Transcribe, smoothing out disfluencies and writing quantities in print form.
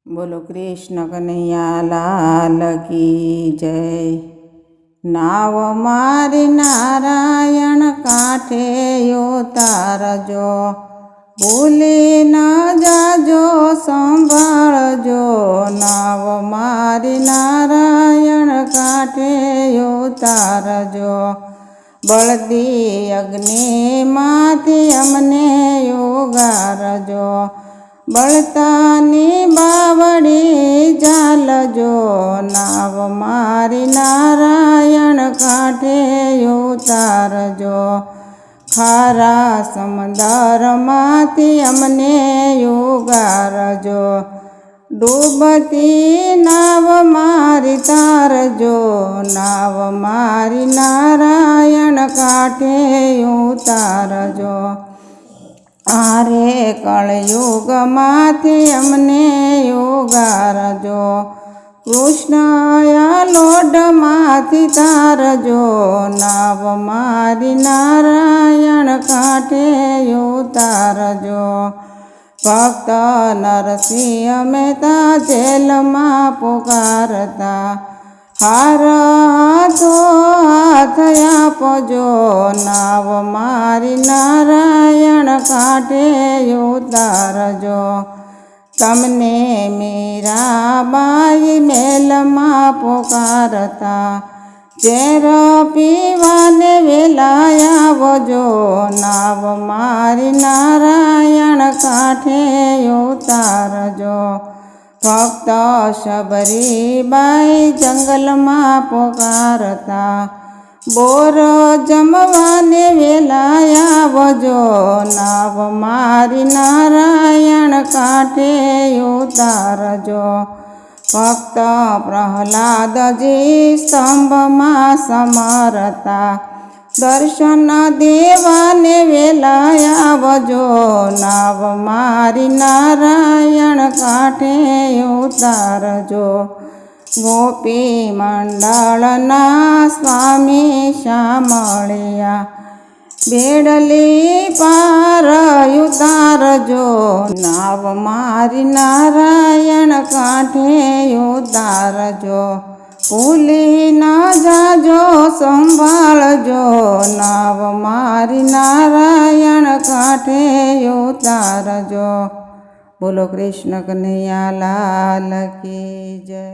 બોલો કૃષ્ણ કનૈયા લાલ કી જય। નાવ મારી નારાયણ કાંઠે ઉતારજો, ભૂલી ન જાજો સંભાળજો। નાવ મારી નારાયણ કાંઠે ઉતારજો, બળદી અગ્નિમાંથી અમને ઉગારજો। બળતાની બાવડી ઝાલજો, નાવ મારી નારાયણ કાંઠે ઉતારજો। ખારા સમંદરમાંથી અમને ઉગારજો, ડૂબતી નાવ મારી તારજો। નાવ મારી નારાયણ કાંઠે ઉતારજો, આરે કળયુગમાંથી અમને ઉગારજો। કૃષ્ણયા લોઢમાંથી તારજો, નાવ મારી નારાયણ કાંઠે ઉતારજો। ભક્ત નરસિંહ મહેતા જેલમાં પુકારતા, હાર હાથો હાથ આપજો। નાવ મારી નારાયણ કાંઠે ઉતારજો, તમને મીરાબાઈ મેલમાં પુકારતા, ઝેર પીવાને વેલા આવજો। નાવ મારી નારાયણ કાંઠે ઉતારજો, ભક્ત શબરીબાઈ જંગલમાં પુકારતા, બોર જમવાને વેલા આવજો। નાવ મારી નારાયણ કાંઠે ઉતારજો, ભક્ત પ્રહલાદજી સ્તંભમાં સમરતા, દર્શન દેવાને વેલા આવજો। નાવ મારી નારાયણ કાંઠે ઉતારજો, ગોપી મંડળના સ્વામી શામળિયા બેડલી પાર ઉતારજો। નાવ મારી નારાયણ કાંઠે ઉતારજો, ભૂલી ન જાજો સંભાળજો। નાવ મારી નારાયણ કાંઠે ઉતારજો। બોલો કૃષ્ણ કનૈયા લાલ કી જય।